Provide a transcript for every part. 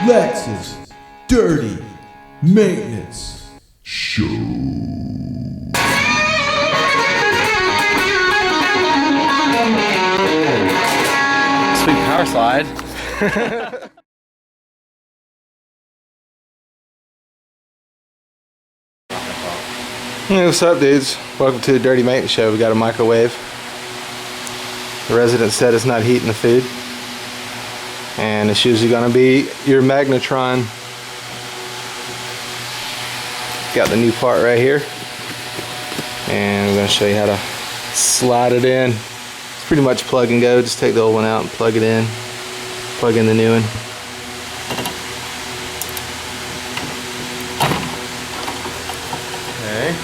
LEX'S Dirty Maintenance Show. Sweet power slide. Hey, what's up, dudes? Welcome to the Dirty Maintenance Show. We got a microwave. The resident said it's not heating the food, and it's usually going to be your magnetron. Got the new part right here, and we're going to show you how to slide it in. It's pretty much plug and go. Just take the old one out and plug it in, plug in the new one. Okay.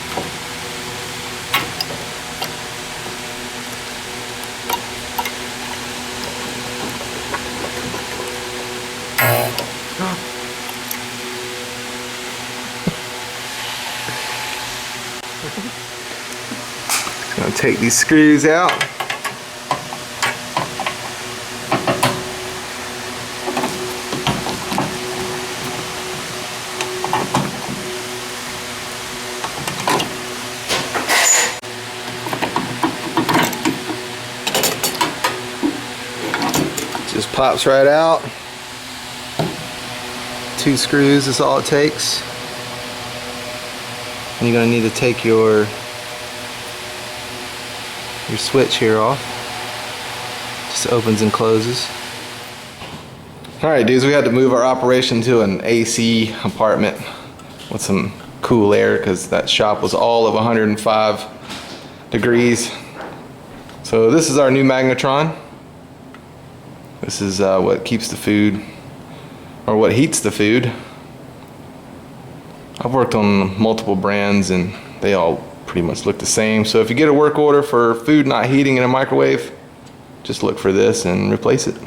Gonna take these screws out. Just pops right out. 2 screws is all it takes. And you're going to need to take your switch here off. Just opens and closes. Alright, dudes, we had to move our operation to an AC apartment with some cool air because that shop was all of 105 degrees. So this is our new magnetron. This is what keeps the food, or what heats the food. I've worked on multiple brands and they all pretty much look the same. So if you get a work order for food not heating in a microwave, just look for this and replace it.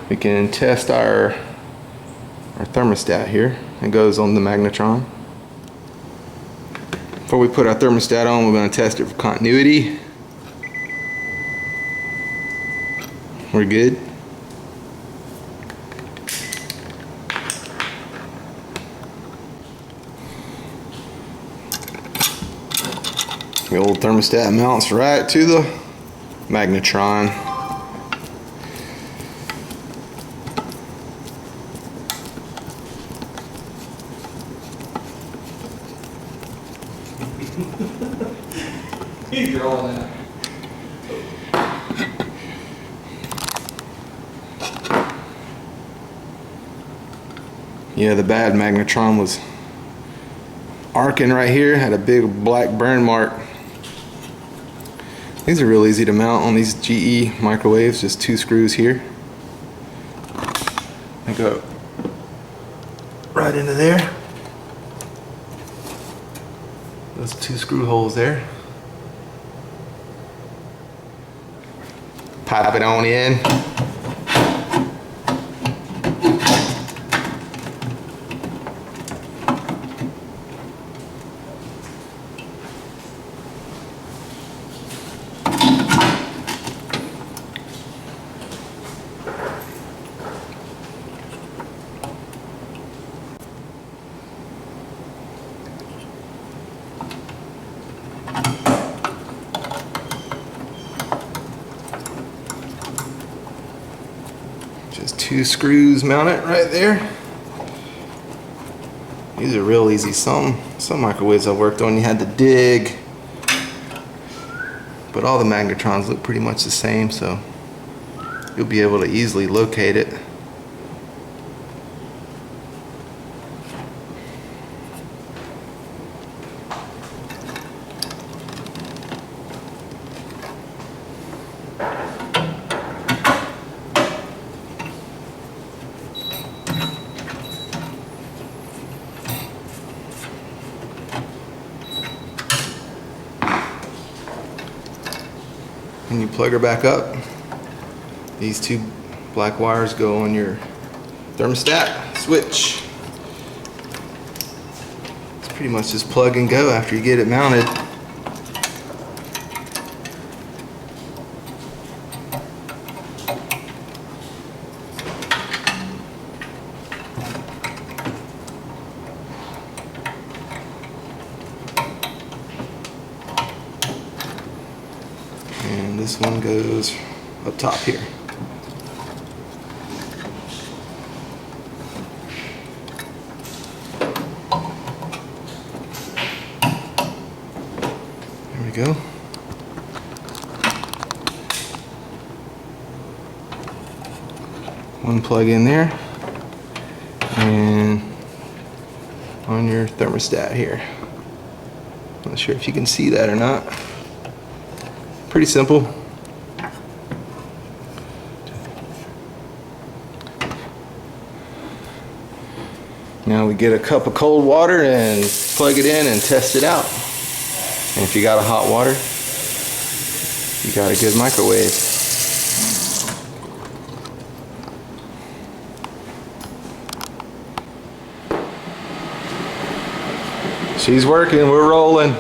We can test our thermostat here. It goes on the magnetron. Before we put our thermostat on, we're going to test it for continuity. We're good. The old thermostat mounts right to the magnetron. He's rolling that. Yeah, the bad magnetron was arcing right here, had a big black burn mark. These are real easy to mount on these GE microwaves, just 2 screws here. They go right into there. Those 2 screw holes there. Pop it on in. Just 2 screws mounted right there. These are real easy. Some microwaves I worked on you had to dig, but all the magnetrons look pretty much the same, so you'll be able to easily locate it. When you plug her back up, these 2 black wires go on your thermostat switch. It's pretty much just plug and go after you get it mounted. this one goes up top here. There we go. One plug in there, and on your thermostat here. Not sure if you can see that or not. Pretty simple. Now we get a cup of cold water and plug it in and test it out. And if you got a hot water, you got a good microwave. She's working, we're rolling.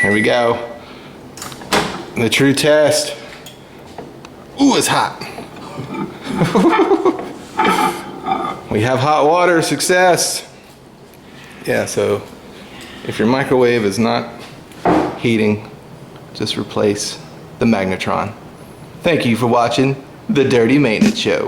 Here we go. The true test. Ooh, it's hot. We have hot water, success. Yeah, so if your microwave is not heating, just replace the magnetron. Thank you for watching The Dirty Maintenance Show.